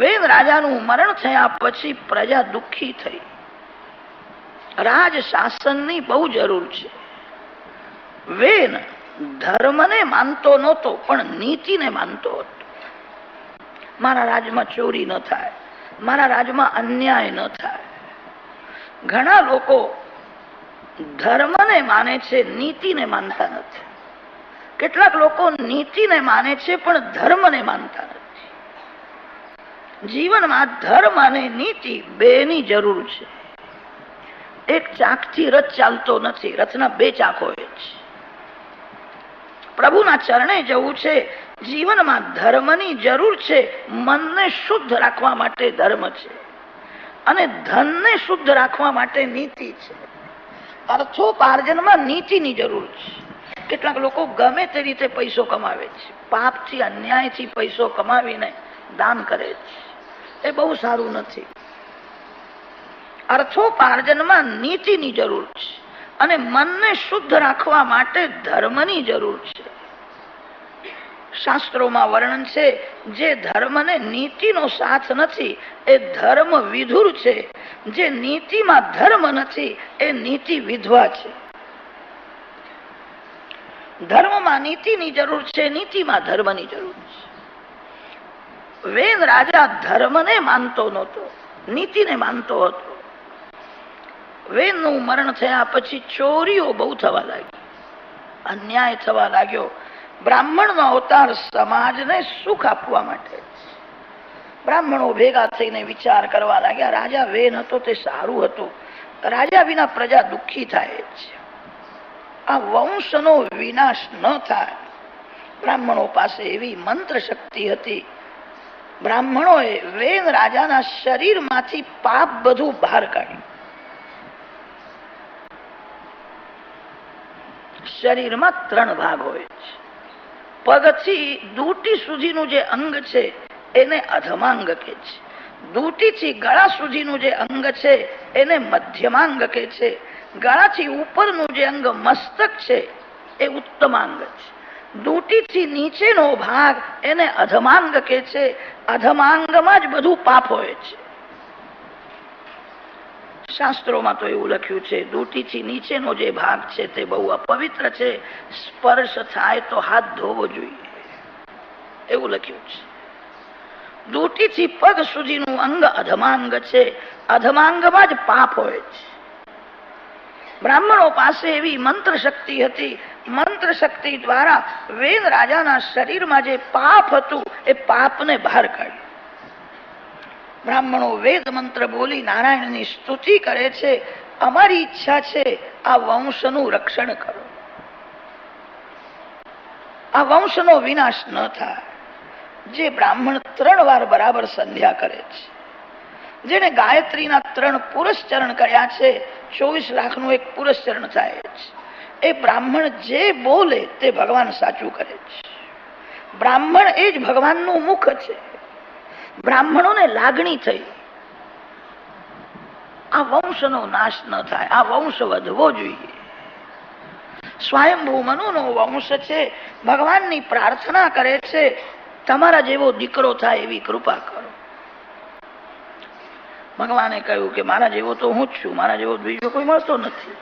વેદ રાજાનું મરણ થયા પછી પ્રજા દુઃખી થઈ. રાજ શાસનની બહુ જરૂર છે. વેન ધર્મને માનતો નહોતો, પણ નીતિને માનતો હતો. મારા રાજમાં ચોરી ન થાય, મારા રાજમાં અન્યાય ન થાય. ઘણા લોકો ધર્મને માને છે, નીતિને માનતા નથી. કેટલાક લોકો નીતિને માને છે, પણ ધર્મને માનતા નથી. જીવનમાં ધર્મ અને નીતિ બેની જરૂર છે. એક ચાકથી રથ ચાલતો નથી, રથના 2 ચાક હોય છે. પ્રભુના ચરણે જવું છે. જીવનમાં ધર્મની જરૂર છે. મનને શુદ્ધ રાખવા માટે ધર્મ છે અને ધનને શુદ્ધ રાખવા માટે નીતિ છે. અર્થોપાર્જનમાં નીતિની જરૂર છે. કેટલાક લોકો ગમે તે રીતે પૈસો કમાવે છે, પાપથી અન્યાયથી પૈસો કમાવીને દાન કરે છે. એ બહુ સારું નથી. અર્થોપાર્જનમાં નીતિની જરૂર છે અને મનને શુદ્ધ રાખવા માટે ધર્મની જરૂર છે. શાસ્ત્રોમાં વર્ણન છે, જે ધર્મને નીતિનો સાથ નથી એ ધર્મ વિધુર છે. જે નીતિમાં ધર્મ નથી એ નીતિ વિધવા છે. ધર્મમાં નીતિની જરૂર છે, નીતિમાં ધર્મની જરૂર છે. વેદ રાજા ધર્મને માનતો નહોતો, નીતિને માનતો હતો. વેદનું મરણ થયા પછી ચોરીઓ બહુ થવા લાગી, અન્યાય થવા લાગ્યો. બ્રાહ્મણનો અવતાર સમાજને સુખ આપવા માટે. બ્રાહ્મણો ભેગા થઈને વિચાર કરવા લાગ્યા, રાજા વેન હતો તે સારું હતું. રાજા વિના પ્રજા દુઃખી થાય છે. આ વંશનો વિનાશ ન થાય. બ્રાહ્મણો પાસે એવી મંત્ર શક્તિ હતી. બ્રાહ્મણોએ વેન રાજાના શરીરમાંથી પાપ બધું બહાર કાઢ્યું. શરીરમાં 3 ભાગ હોય છે. પગથી દૂટી સુધીનું જે અંગ છે એને અધમાંગ કહે છે. દૂટીથી ગળા સુધીનું જે અંગ છે એને મધ્યમાંગ કહે છે. ગળાથી ઉપરનું જે અંગ મસ્તક છે એ ઉત્તમાંગ છે. દૂટીથી નીચેનો ભાગ એને અધમાંગ કહે છે. અધમાંગમાં જ બધું પાપ હોય છે. શાસ્ત્રોમાં તો એવું લખ્યું છે, દૂટીથી નીચેનો જે ભાગ છે તે બહુ અપવિત્ર છે. સ્પર્શ થાય તો હાથ ધોવો જોઈએ, એવું લખ્યું છે. દૂટીથી પગ સુધીનું અંગ અધમાંગ છે. અધમાંગમાં જ પાપ હોય છે. બ્રાહ્મણો પાસે એવી મંત્ર શક્તિ હતી. મંત્ર શક્તિ દ્વારા વેદ રાજાના શરીરમાં જે પાપ હતું એ પાપને બહાર કાઢ્યું. બ્રાહ્મણો વેદ મંત્ર બોલી નારાયણની સ્તુતિ કરે છે. અમારી ઈચ્છા છે આ વંશનું રક્ષણ કરો, આ વંશનો વિનાશ ન થાય. જે બ્રાહ્મણ 3 વાર બરાબર સંધ્યા કરે છે, જેને ગાયત્રીના 3 પુરસ્ચરણ કર્યા છે, 24 લાખનું એક પુરસ્ચરણ થાય છે, એ બ્રાહ્મણ જે બોલે તે ભગવાન સાચું કરે છે. બ્રાહ્મણ એ જ ભગવાનનું મુખ છે. બ્રાહ્મણોને લાગણી થઈ આ વંશનો નાશ ન થાય, આ વંશ વધવો જોઈએ. સ્વયંભૂ મનુનો વંશ છે. ભગવાનની પ્રાર્થના કરે છે, તમારા જેવો દીકરો થાય એવી કૃપા કરો. ભગવાને કહ્યું કે મારા જેવો તો હું જ છું, મારા જેવો બીજો કોઈ મળતો નથી.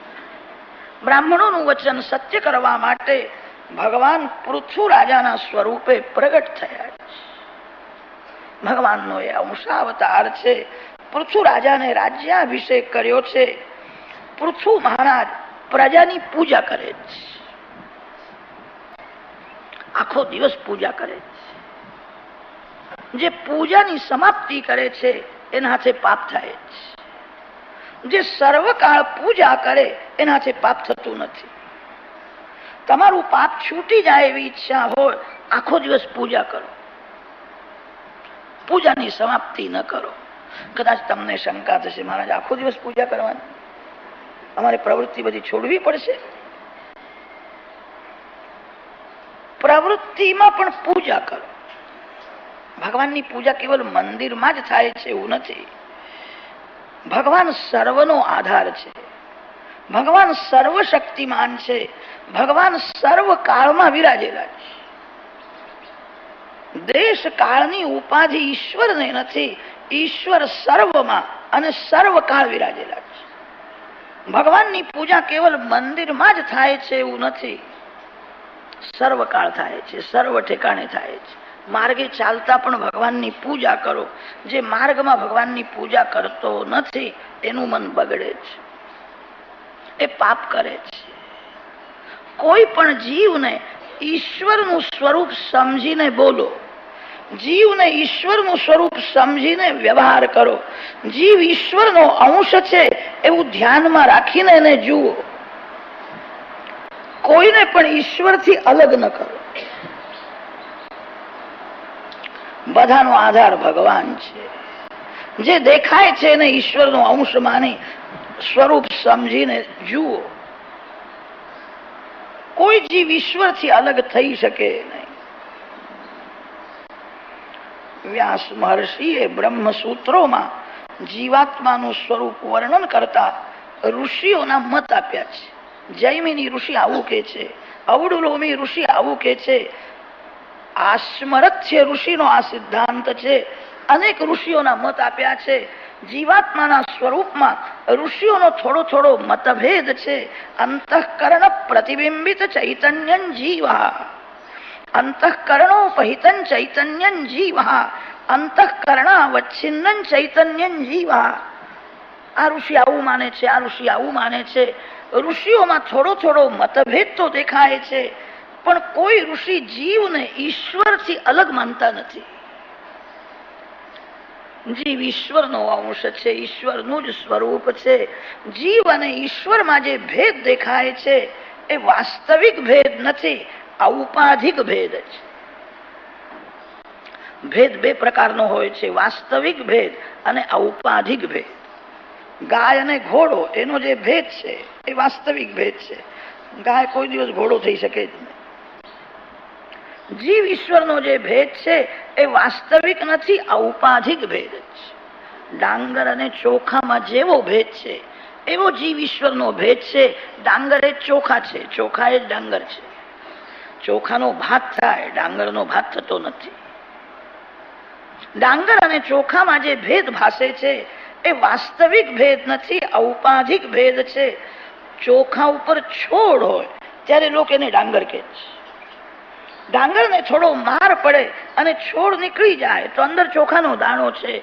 બ્રાહ્મણોનું વચન સત્ય કરવા માટે ભગવાન પૃથુ રાજાના સ્વરૂપે પ્રગટ થયા છે. ભગવાનનો એ અંશાવતાર છે. પૃથુ રાજાને રાજ્યાભિષેક કર્યો છે. પૃથુ મહારાજ પ્રજાની પૂજા કરે છે, આખો દિવસ પૂજા કરે છે. જે પૂજાની સમાપ્તિ કરે છે એના હાથે પાપ થાય છે. જે સર્વકાળ પૂજા કરે એના હાથે પાપ થતું નથી. તમારું પાપ છૂટી જાય એવી ઈચ્છા હોય, આખો દિવસ પૂજા કરો, પૂજાની સમાપ્તિ ન કરો. કદાચ તમને શંકા થશે, મહારાજ આખો દિવસ પૂજા કરવાની, અમારે પ્રવૃત્તિ બધી છોડવી પડશે? પ્રવૃત્તિમાં પણ પૂજા કરો. ભગવાનની પૂજા કેવલ મંદિરમાં જ થાય છે એવું નથી. ભગવાન સર્વનો આધાર છે. ભગવાન સર્વશક્તિમાન છે. ભગવાન સર્વ કાળમાં વિરાજેલા છે. દેશ કાળની ઉપાધિ ઈશ્વરને નથી. ઈશ્વર સર્વમાં અને સર્વકાળ વિરાજેલા છે. ભગવાનની પૂજા કેવલ મંદિરમાં જ થાય છે એવું નથી. સર્વકાળ થાય છે, સર્વ ઠેકાણે થાય છે. માર્ગે ચાલતા પણ ભગવાનની પૂજા કરો. જે માર્ગમાં ભગવાનની પૂજા કરતો નથી એનું મન બગડે છે, એ પાપ કરે છે. કોઈ પણ જીવને ઈશ્વરનું સ્વરૂપ સમજીને બોલો, જીવને ઈશ્વરનું સ્વરૂપ સમજીને વ્યવહાર કરો. જીવ ઈશ્વરનો અંશ છે એવું ધ્યાનમાં રાખીને એને જુઓ. કોઈને પણ ઈશ્વરથી અલગ ન કરો. બધાનો આધાર ભગવાન છે. જે દેખાય છે એને ઈશ્વરનો અંશ માની સ્વરૂપ સમજીને જુઓ. કોઈ જીવ ઈશ્વરથી અલગ થઈ શકે નહીં. વ્યાસ મહર્ષિએ બ્રહ્મસૂત્રોમાં જીવાત્માનું સ્વરૂપ વર્ણન કરતા ઋષિઓના મત આપ્યા છે. જૈમિની ઋષિ આવું કે છે, અવડુલોમી ઋષિ આવું કે છે, આસ્મરથ્ય ઋષિનો આ સિદ્ધાંત છે. અનેક ઋષિઓના મત આપ્યા છે. જીવાત્માના સ્વરૂપમાં ઋષિઓનો થોડો થોડો મતભેદ છે. અંતઃકરણ પ્રતિબિંબિત ચૈતન્ય જીવા, અંતઃકરણોપહિતં ચૈતન્ય જીવા, અંતઃકરણાવચ્છિન્ન ચૈતન્ય જીવા. આ ઋષિ આવું માને છે, આ ઋષિ આવું માને છે. ઋષિઓમાં થોડો થોડો મતભેદ તો દેખાય છે, પણ કોઈ ઋષિ જીવને ઈશ્વરથી અલગ માનતા નથી. જીવ ઈશ્વરનો અંશ છે, ઈશ્વરનું જ સ્વરૂપ છે. જીવ અને ઈશ્વરમાં જે ભેદ દેખાય છે એ વાસ્તવિક ભેદ નથી, ઔપાધિક ભેદ છે. ભેદ બે પ્રકારનો હોય છે, વાસ્તવિક ભેદ અને ઔપાધિક ભેદ. ગાય અને ઘોડો એનો જે ભેદ છે એ વાસ્તવિક ભેદ છે. ગાય કોઈ દિવસ ઘોડો થઈ શકે જ નહીં. જીવ ઈશ્વરનો જે ભેદ છે એ વાસ્તવિક નથી, ઔપાધિક ભેદ છે. ડાંગર અને ચોખામાં જેવો ભેદ છે એવો જીવ ઈશ્વરનો ભેદ છે. ડાંગર એ ચોખા છે, ચોખા એ ડાંગર છે. ચોખાનો ભાત થાય, ડાંગરનો ભાત થતો નથી. ડાંગર અને ચોખામાં જે ભેદ ભાસે છે એ વાસ્તવિક ભેદ નથી, ઔપાધિક ભેદ છે. ચોખા ઉપર છોડ હોય ત્યારે લોકો એને ડાંગર કહે છે. ડાંગરને થોડો માર પડે અને છોડ નીકળી જાય તો અંદર ચોખાનો દાણો છે.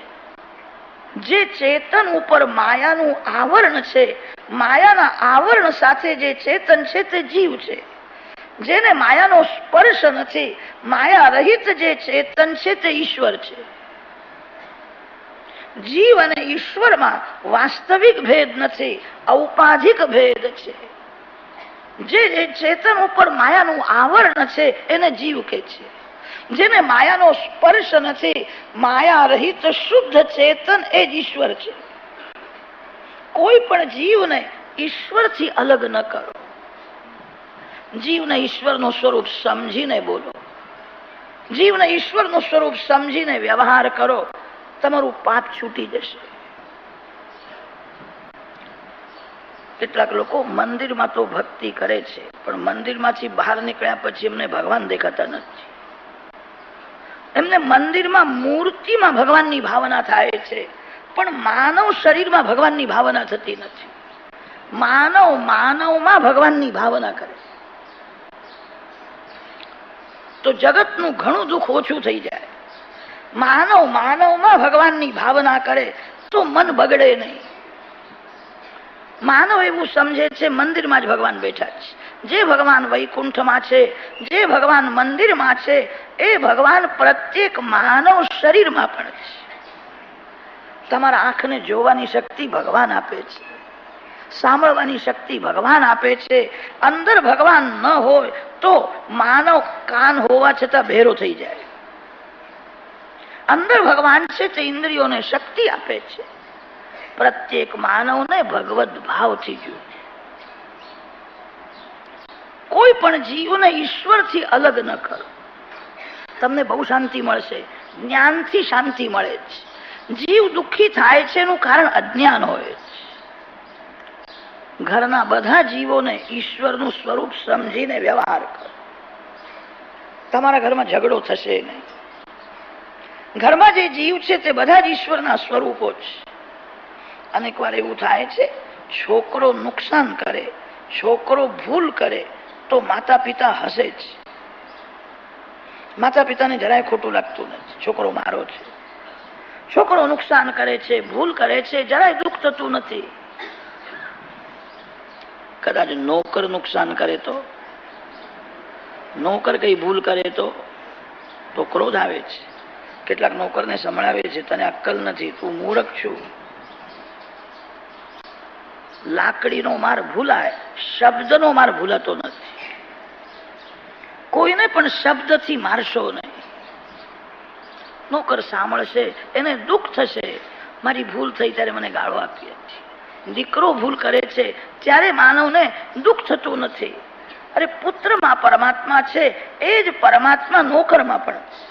જે ચેતન ઉપર માયાનું આવરણ છે, માયાના આવરણ સાથે જે ચેતન છે તે જીવ છે. જેને માયાનો સ્પર્શ નથી, માયા રહિત જે ચેતન છે તે ઈશ્વર છે. જીવ અને ઈશ્વરમાં વાસ્તવિક ભેદ નથી, ઔપાધિક ભેદ છે. જે ચેતન ઉપર માયાનું આવરણ છે એને જીવ કે છે. જેને માયાનો સ્પર્શ નથી, માયા રહિત શુદ્ધ ચેતન એ જ ઈશ્વર છે. કોઈ પણ જીવને ઈશ્વરથી અલગ ન કરો. જીવને ઈશ્વરનું સ્વરૂપ સમજીને બોલો, જીવને ઈશ્વરનું સ્વરૂપ સમજીને વ્યવહાર કરો, તમારું પાપ છૂટી જશે. કેટલાક લોકો મંદિરમાં તો ભક્તિ કરે છે, પણ મંદિરમાંથી બહાર નીકળ્યા પછી એમને ભગવાન દેખાતા નથી. એમને મંદિરમાં મૂર્તિમાં ભગવાનની ભાવના થાય છે, પણ માનવ શરીરમાં ભગવાનની ભાવના થતી નથી. માનવમાં ભગવાનની ભાવના કરે તો જગતનું ઘણું દુઃખ ઓછું થઈ જાય. માનવમાં ભગવાનની ભાવના કરે તો મન બગડે નહીં. માનવ એવું સમજે છે મંદિરમાં જ ભગવાન બેઠા છે. જે ભગવાન વૈકુંઠમાં છે, જે ભગવાન મંદિરમાં છે, એ ભગવાન પ્રત્યેક માનવ શરીરમાં પણ છે. તમારા આંખને જોવાની શક્તિ ભગવાન આપે છે, સાંભળવાની શક્તિ ભગવાન આપે છે. અંદર ભગવાન ન હોય તો માનવ કાન હોવા છતાં બહેરો થઈ જાય. અંદર ભગવાન છે તે ઇન્દ્રિયોને શક્તિ આપે છે. પ્રત્યેક માનવને ભગવદ ભાવથી જુએ. કોઈ પણ જીવને ઈશ્વરથી અલગ ન કરો. તમને બહુ શાંતિ મળશે. જ્ઞાનથી શાંતિ મળે છે. જીવ દુઃખી થાય છે એનું કારણ અજ્ઞાન હોય છે. ઘરના બધા જીવોને ઈશ્વરનું સ્વરૂપ સમજીને વ્યવહાર કરો. તમારા ઘરમાં ઝઘડો થશે નહીં. ઘરમાં જે જીવ છે તે બધા જ ઈશ્વરના સ્વરૂપો છે. અનેક વાર એવું થાય છે, છોકરો નુકસાન કરે, છોકરો ભૂલ કરે તો માતા પિતા હસે છે. માતા પિતાને જરાય ખોટું લાગતું નથી. છોકરો મારો છે. છોકરો નુકસાન કરે છે, ભૂલ કરે છે, જરાય દુઃખ થતું નથી. કદાચ નોકર નુકસાન કરે તો, નોકર કઈ ભૂલ કરે તો ક્રોધ આવે છે. કેટલાક નોકરને સંભળાવે છે, તને અક્કલ નથી, તું મૂર્ખ છું. લાકડીનો માર ભૂલાય, શબ્દનો માર ભૂલાતો નથી. કોઈને પણ શબ્દથી મારશો નહીં. નોકર સાંભળશે એને દુઃખ થશે, મારી ભૂલ થઈ ત્યારે મને ગાળો આપી હતી. દીકરો ભૂલ કરે છે ત્યારે માનવને દુઃખ થતું નથી. અરે પુત્રમાં પરમાત્મા છે, એ જ પરમાત્મા નોકરમાં પણ છે.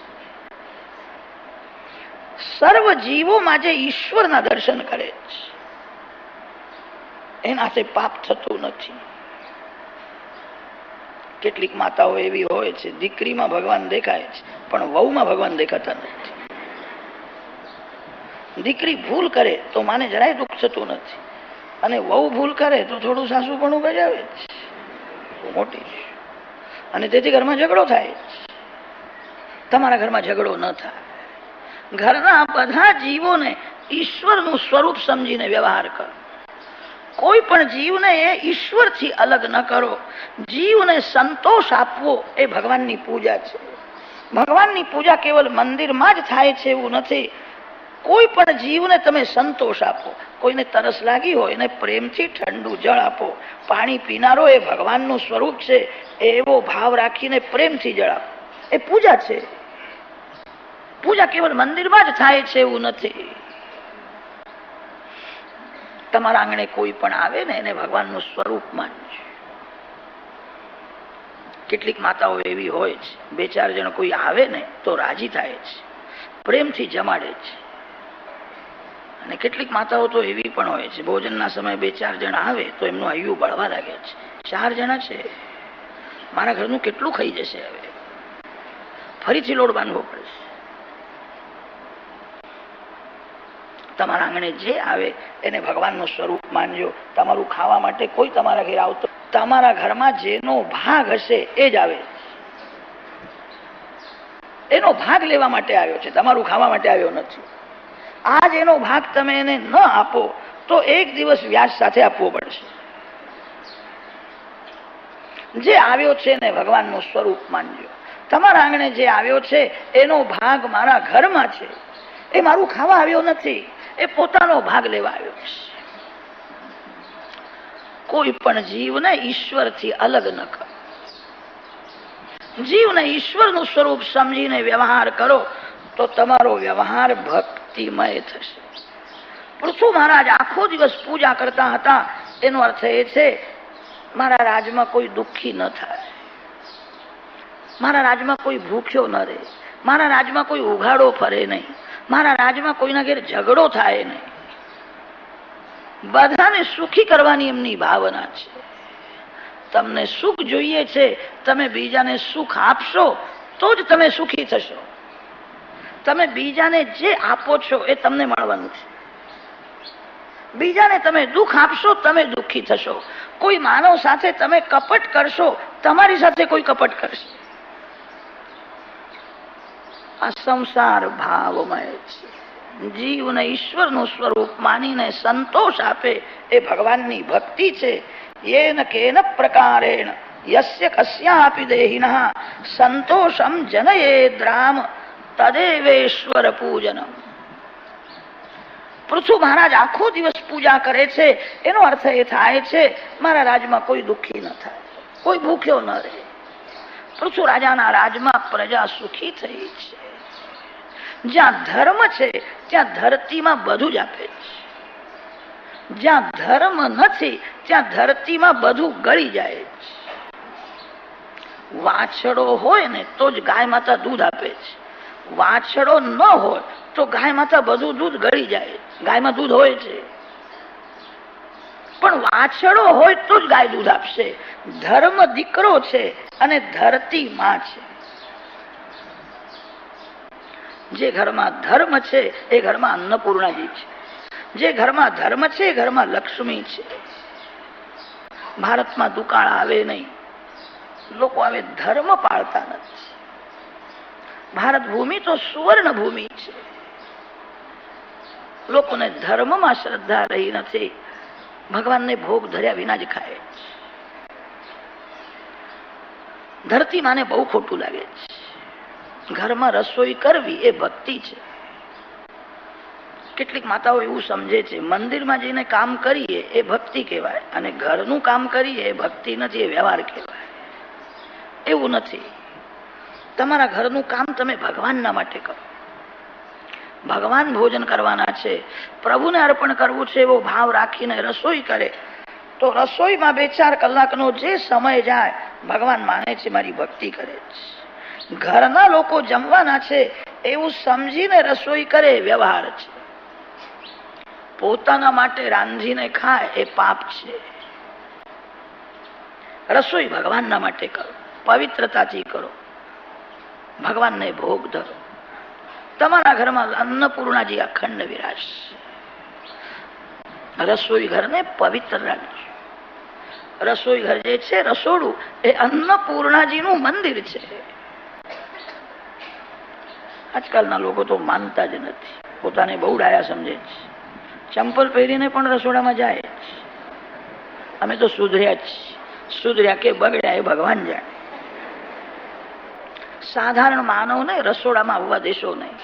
સર્વ જીવોમાં જે ઈશ્વરના દર્શન કરે છે એનાથી પાપ થતું નથી. કેટલીક માતાઓ એવી હોય છે, દીકરીમાં ભગવાન દેખાય છે પણ વહુમાં ભગવાન દેખાતા નથી. દીકરી ભૂલ કરે તો માને જરાય દુઃખ થતું નથી, અને વહુ ભૂલ કરે તો થોડું સાસુપણું બજાવે છે, મોટી છે. અને તેથી ઘરમાં ઝઘડો થાય. તમારા ઘરમાં ઝઘડો ન થાય. ઘરના બધા જીવોને ઈશ્વરનું સ્વરૂપ સમજીને વ્યવહાર કરો. કોઈ પણ જીવને એ ઈશ્વરથી અલગ ન કરો. જીવને સંતોષ આપવો એ ભગવાનની પૂજા છે. ભગવાનની પૂજા કેવલ મંદિરમાં જ થાય છે એવું નથી. કોઈ પણ જીવને તમે સંતોષ આપો. કોઈને તરસ લાગી હોય એને પ્રેમથી ઠંડુ જળ આપો. પાણી પીનારો એ ભગવાનનું સ્વરૂપ છે, એવો ભાવ રાખીને પ્રેમથી જળ આપો. એ પૂજા છે. પૂજા કેવલ મંદિરમાં જ થાય છે એવું નથી. તમારા આંગણે કોઈ પણ આવે ને એને ભગવાનનું સ્વરૂપ માનજો. કેટલીક માતાઓ એવી હોય છે, બે ચાર જણ કોઈ આવે ને તો રાજી થાય છે, પ્રેમથી જમાડે છે. અને કેટલીક માતાઓ તો એવી પણ હોય છે, ભોજનના સમયે બે ચાર જણ આવે તો એમનું હૈયું બળવા લાગે છે. 4 જણા છે, મારા ઘરનું કેટલું ખાઈ જશે, હવે ફરીથી લોટ બાંધવો પડશે. તમારા આંગણે જે આવે એને ભગવાનનું સ્વરૂપ માનજો. તમારું ખાવા માટે કોઈ તમારા ઘરે આવતો, તમારા ઘરમાં જેનો ભાગ હશે એ જ આવે. એનો ભાગ લેવા માટે આવ્યો છે, તમારું ખાવા માટે આવ્યો નથી. આજ એનો ભાગ તમે એને ન આપો તો એક દિવસ વ્યાજ સાથે આપવો પડશે. જે આવ્યો છે ને ભગવાનનું સ્વરૂપ માનજો. તમારા આંગણે જે આવ્યો છે એનો ભાગ મારા ઘરમાં છે. એ મારું ખાવા આવ્યો નથી, એ પોતાનો ભાગ લેવા આવ્યો છે. કોઈ પણ જીવને ઈશ્વરથી અલગ ન કરો. જીવને ઈશ્વરનું સ્વરૂપ સમજીને વ્યવહાર કરો તો તમારો વ્યવહાર ભક્તિમય થશે. પૃથુ મહારાજ આખો દિવસ પૂજા કરતા હતા. એનો અર્થ એ છે મારા રાજમાં કોઈ દુઃખી ન થાય, મારા રાજમાં કોઈ ભૂખ્યો ન રહે, મારા રાજમાં કોઈ ઉઘાડો ફરે નહીં, મારા રાજમાં કોઈના ઘેર ઝઘડો થાય નહીં. બધાને સુખી કરવાની એમની ભાવના છે. તમને સુખ જોઈએ છે, તમે બીજાને સુખ આપશો તો જ તમે સુખી થશો. તમે બીજાને જે આપો છો એ તમને મળવાનું છે. બીજાને તમે દુઃખ આપશો તમે દુઃખી થશો. કોઈ માનવ સાથે તમે કપટ કરશો, તમારી સાથે કોઈ કપટ કરશે. આ સંસાર ભાવમય છે. જીવને ઈશ્વરનું સ્વરૂપ માનીને સંતોષ આપે એ ભગવાનની ભક્તિ છે. યેન કેન પ્રકારેણ યસ્ય કસ્યાપી દેહિનઃ સંતોષમ જનયેદ્રામ તદેવેશ્વર પૂજનમ. પૃથુ મહારાજ આખો દિવસ પૂજા કરે છે. એનો અર્થ એ થાય છે મારા રાજમાં કોઈ દુઃખી ન થાય, કોઈ ભૂખ્યો ન રહે. પૃથુ રાજાના રાજમાં પ્રજા સુખી થઈ છે. જ્યાં ધર્મ છે ત્યાં ધરતીમાં બધું જ આપે છે. જ્યાં ધર્મ નથી ત્યાં ધરતીમાં બધું ગળી જાય છે. વાછડો હોય ને તો જ ગાય માતા દૂધ આપે છે. વાછડો ન હોય તો ગાય માતા બધું દૂધ ગળી જાય. ગાયમાં દૂધ હોય છે પણ વાછડો હોય તો જ ગાય દૂધ આપશે. ધર્મ દીકરો છે અને ધરતી માં છે. જે ઘરમાં ધર્મ છે એ ઘરમાં અન્નપૂર્ણાજી છે. જે ઘરમાં ધર્મ છે એ ઘરમાં લક્ષ્મી છે. ભારતમાં દુકાળ આવે નહીં, લોકો આવે ધર્મ પાળતા નથી. ભારત ભૂમિ તો સુવર્ણ ભૂમિ છે. લોકોને ધર્મમાં શ્રદ્ધા રહી નથી. ભગવાનને ભોગ ધર્યા વિના જ ખાય. ધરતી માને બહુ ખોટું લાગે છે. ઘરમાં રસોઈ કરવી એ ભક્તિ છે. કેટલીક માતાઓ એવું સમજે છે મંદિરમાં જઈને કામ કરીએ એ ભક્તિ કહેવાય અને ઘરનું કામ કરીએ એ ભક્તિ નથી, એ વ્યવહાર કહેવાય. એવું નથી. તમારા ઘરનું કામ તમે ભગવાનના માટે કરો. ભગવાન ભોજન કરવાના છે, પ્રભુને અર્પણ કરવું છે એવો ભાવ રાખીને રસોઈ કરે તો રસોઈમાં 2-4 કલાકનો જે સમય જાય ભગવાન માને છે મારી ભક્તિ કરે છે. ઘરના લોકો જમવાના છે એવું સમજીને રસોઈ કરે વ્યવહાર છે. પોતાના માટે રાંધીને ખાય એ પાપ છે. રસોઈ ભગવાનના માટે કરો, પવિત્રતાથી કરો, ભગવાનને ભોગ ધરો. તમારા ઘરમાં અન્નપૂર્ણાજી અખંડ વિરાજશે. રસોઈ ઘરને પવિત્ર રાખજો. રસોઈ ઘર જે છે રસોડું એ અન્નપૂર્ણાજીનું મંદિર છે. આજકાલના લોકો તો માનતા જ નથી, પોતાને બહુ ડાયા સમજે છે. ચંપલ પહેરીને પણ રસોડામાં જાય છે. અમે તો સુધર્યા જ છીએ. સુધર્યા કે બગડ્યા એ ભગવાન જાણે. સાધારણ માનવને રસોડામાં આવવા દેશો નહીં.